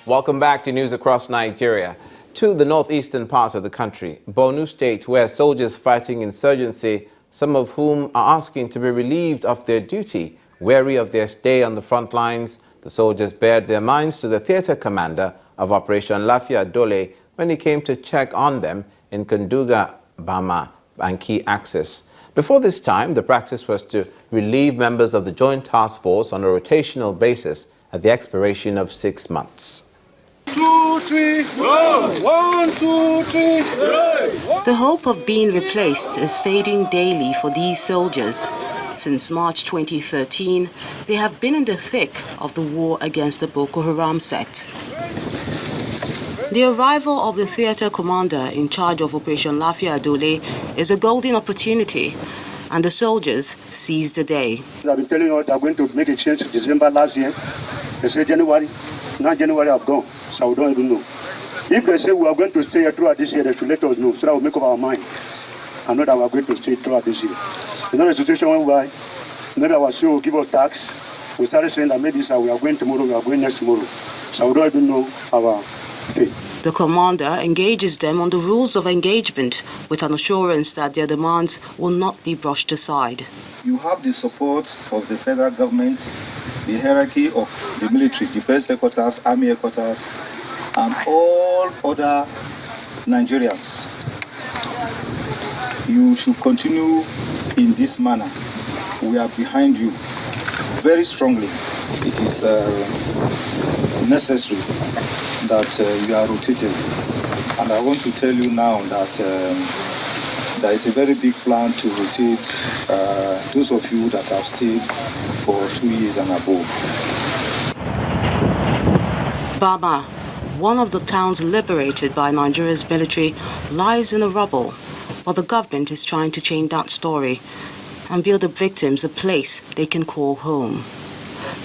Welcome back to News Across Nigeria. To the northeastern part of the country, Borno State, where soldiers fighting insurgency, some of whom are asking to be relieved of their duty, wary of their stay on the front lines, the soldiers bared their minds to the theater commander of Operation Lafia Dole when he came to check on them in Kunduga, Bama, and Key Access. Before this time, the practice was to relieve members of the Joint Task Force on a rotational basis at the expiration of 6 months. 2, 3, go! 1, 2, 3, go! The hope of being replaced is fading daily for these soldiers. Since March 2013, they have been in the thick of the war against the Boko Haram sect. The arrival of the theater commander in charge of Operation Lafia Dole is a golden opportunity, and the soldiers seize the day. I've been telling you they're going to make a change to December last year. They say January. Now January have gone, so we don't even know. If they say we are going to stay here throughout this year, they should let us know, so that we'll make up our mind. I know that we are going to stay throughout this year. It's not a situation whereby maybe our CEO will give us tax. We started saying that maybe we are going tomorrow, we are going next tomorrow. So we don't even know our fate. The commander engages them on the rules of engagement with an assurance that their demands will not be brushed aside. You have the support of the federal government, the hierarchy of the military, defense headquarters, army headquarters, and all other Nigerians. You should continue in this manner. We are behind you very strongly. It is necessary that you are rotating. And I want to tell you now that there is a very big plan to rotate those of you that have stayed for 2 years and above. Bama, one of the towns liberated by Nigeria's military, lies in the rubble, but the government is trying to change that story and build the victims a place they can call home.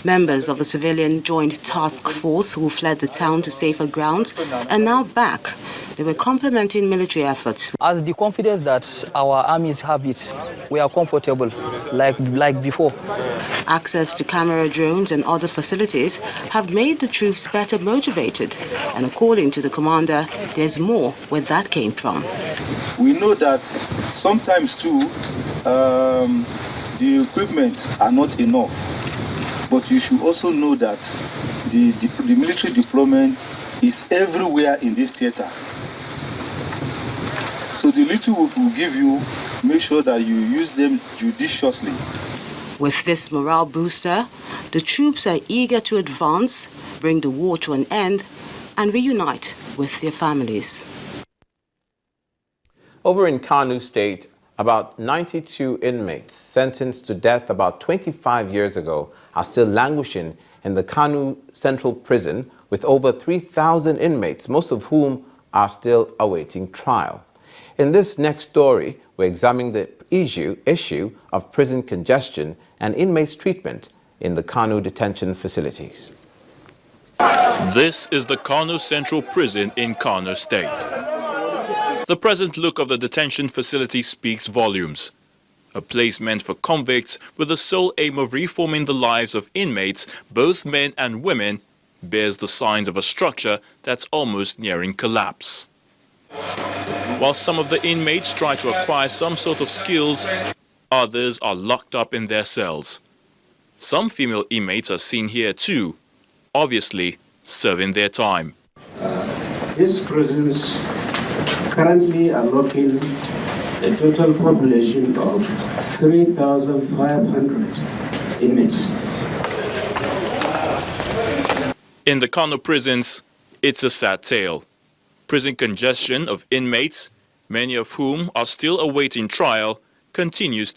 Members of the civilian Joint Task Force who fled the town to safer grounds are now back. They were complementing military efforts. As the confidence that our armies have it, we are comfortable like before. Access to camera drones and other facilities have made the troops better motivated. And according to the commander, there's more where that came from. We know that sometimes too, the equipment are not enough. But you should also know that the military deployment is everywhere in this theater. So the little we will give you, make sure that you use them judiciously. With this morale booster, the troops are eager to advance, bring the war to an end, and reunite with their families. Over in Kano State, about 92 inmates sentenced to death about 25 years ago are still languishing in the Kano Central Prison with over 3,000 inmates, most of whom are still awaiting trial. In this next story, we're examining the issue of prison congestion and inmates' treatment in the Kano detention facilities. This is the Kano Central Prison in Kano State. The present look of the detention facility speaks volumes. A place meant for convicts with the sole aim of reforming the lives of inmates, both men and women, bears the signs of a structure that's almost nearing collapse. While some of the inmates try to acquire some sort of skills, others are locked up in their cells. Some female inmates are seen here too, obviously serving their time. These prisons currently are locking a total population of 3,500 inmates. In the Kano prisons, it's a sad tale. Prison congestion of inmates, many of whom are still awaiting trial, continues.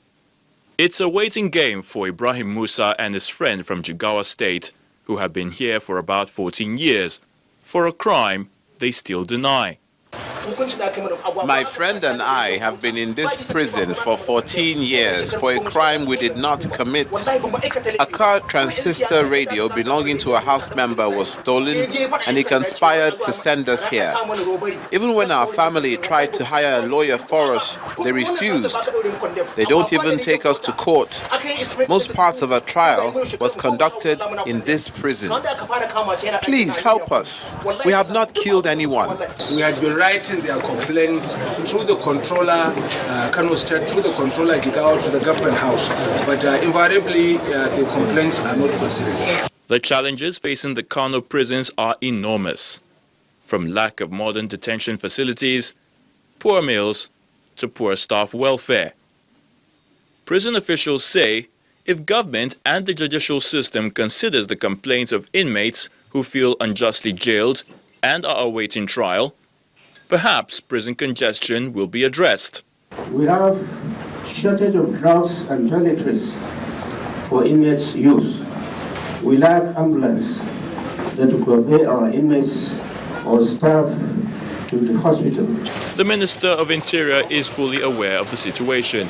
It's a waiting game for Ibrahim Musa and his friend from Jigawa State, who have been here for about 14 years, for a crime they still deny. My friend and I have been in this prison for 14 years for a crime we did not commit. A car transistor radio belonging to a house member was stolen, and he conspired to send us here. Even when our family tried to hire a lawyer for us, they refused. They don't even take us to court. Most parts of our trial was conducted in this prison. Please help us. We have not killed anyone. We had been writing their complaint through the controller, Kano State, through the controller, Jigawa, to the government house. But invariably, the complaints are not considered. The challenges facing the Kano prisons are enormous, from lack of modern detention facilities, poor meals, to poor staff welfare. Prison officials say if government and the judicial system considers the complaints of inmates who feel unjustly jailed and are awaiting trial, perhaps prison congestion will be addressed. We have shortage of drugs and toiletries for inmates' use. We lack ambulance that will convey our inmates or staff to the hospital. The Minister of Interior is fully aware of the situation,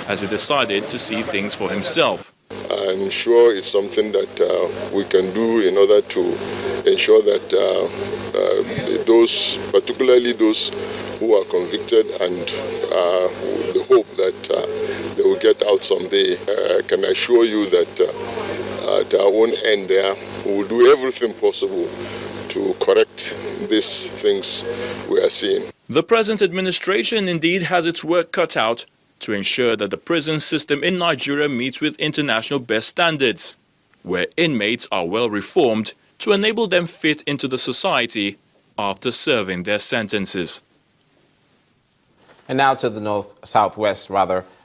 as he decided to see things for himself. I'm sure it's something that we can do in order to ensure that those, particularly those who are convicted and the hope that they will get out someday, I can assure you that at our own end there, we will do everything possible to correct these things we are seeing. The present administration indeed has its work cut out to ensure that the prison system in Nigeria meets with international best standards, where inmates are well reformed to enable them fit into the society after serving their sentences. And now to the southwest.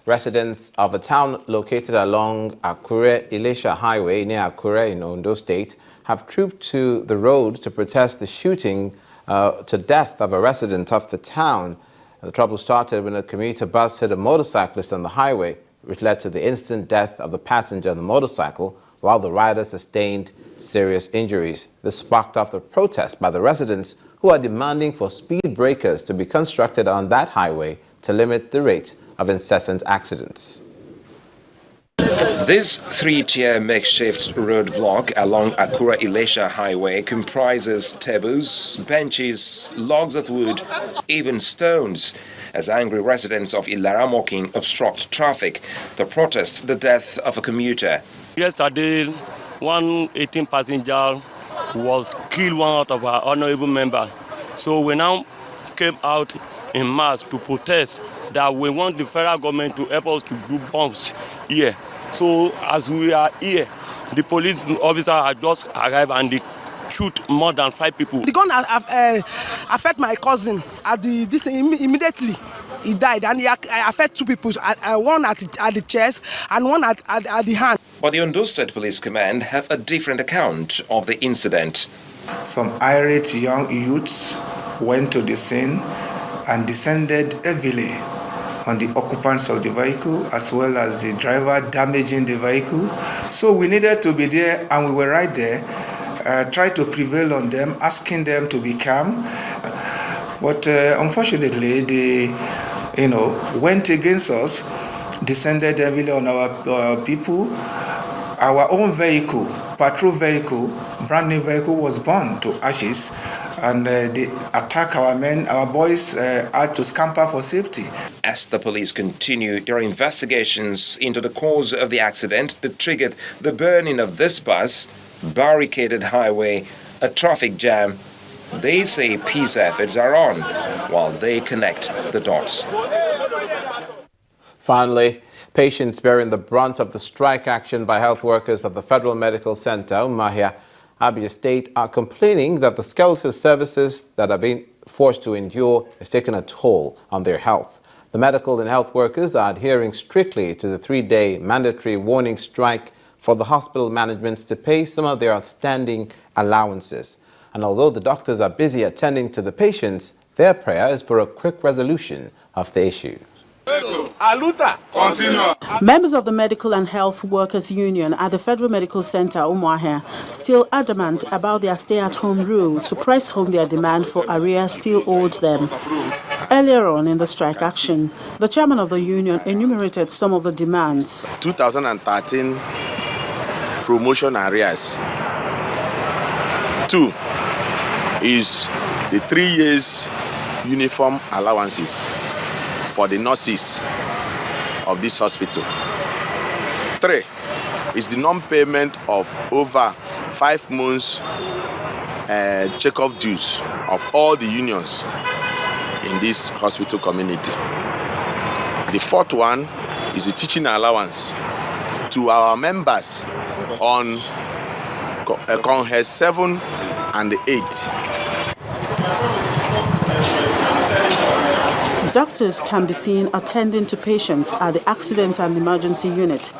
Residents of a town located along Akure-Ilesha Highway near Akure in Ondo State have trooped to the road to protest the shooting to death of a resident of the town. The trouble started when a commuter bus hit a motorcyclist on the highway, which led to the instant death of the passenger on the motorcycle, while the rider sustained serious injuries. This sparked off the protest by the residents who are demanding for speed breakers to be constructed on that highway to limit the rate of incessant accidents. This three-tier makeshift roadblock along Akure-Ilesha Highway comprises tables, benches, logs of wood, even stones, as angry residents of Ilaramokin obstruct traffic to protest the death of a commuter. Yesterday, one 18-passenger was killed, one out of our honorable member. So we now came out in mass to protest that we want the federal government to help us to do bombs here. So as we are here, the police officer had just arrived and they shoot more than 5 people. The gun affect my cousin at immediately. He died, and he affect 2 people, one at the chest and one at the hand. But the Ondo State Police Command have a different account of the incident. Some irate young youths went to the scene and descended heavily on the occupants of the vehicle as well as the driver, damaging the vehicle. So we needed to be there, and we were right there, tried to prevail on them, asking them to be calm. But unfortunately, they went against us, descended heavily on our people. Our own vehicle, patrol vehicle, brand new vehicle, was burned to ashes. And they attacked our men. Our boys had to scamper for safety. As the police continue their investigations into the cause of the accident that triggered the burning of this bus, barricaded highway, a traffic jam, they say peace efforts are on while they connect the dots. Finally, patients bearing the brunt of the strike action by health workers of the Federal Medical Center, Umahia, Abia State, are complaining that the skeletal services that are being forced to endure is taking a toll on their health. The medical and health workers are adhering strictly to the 3-day mandatory warning strike for the hospital managements to pay some of their outstanding allowances. And although the doctors are busy attending to the patients, their prayer is for a quick resolution of the issue. Aluta. Continue. Members of the Medical and Health Workers Union at the Federal Medical Center, Umuahia, still adamant about their stay-at-home rule to press home their demand for arrears still owed them. Earlier on in the strike action, the chairman of the union enumerated some of the demands. 2013 promotion arrears. 2 is the 3 years uniform allowances for the nurses of this hospital. 3 is the non-payment of over 5 months check-off dues of all the unions in this hospital community. The 4th one is the teaching allowance to our members on Congestion and 8. Doctors can be seen attending to patients at the accident and emergency unit,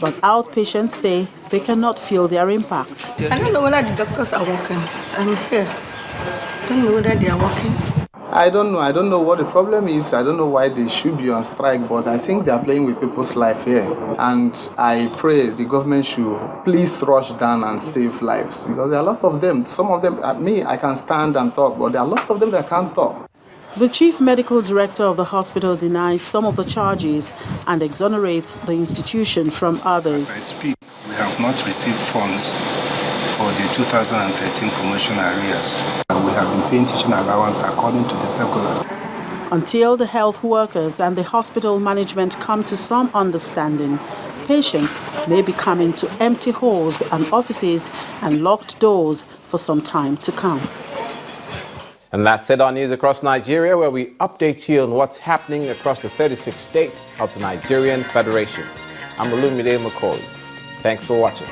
but outpatients say they cannot feel their impact. I don't know whether the doctors are working. I'm here. I don't know whether they are working. I don't know. I don't know what the problem is. I don't know why they should be on strike, but I think they are playing with people's life here. And I pray the government should please rush down and save lives, because there are a lot of them. Some of them, I can stand and talk, but there are lots of them that can't talk. The chief medical director of the hospital denies some of the charges and exonerates the institution from others. As I speak, we have not received funds for the 2013 promotion arrears. We have been paying teaching allowance according to the circulars. Until the health workers and the hospital management come to some understanding, patients may be coming to empty halls and offices and locked doors for some time to come. And that's it on News Across Nigeria, where we update you on what's happening across the 36 states of the Nigerian Federation. I'm Olumide McCoy. Thanks for watching.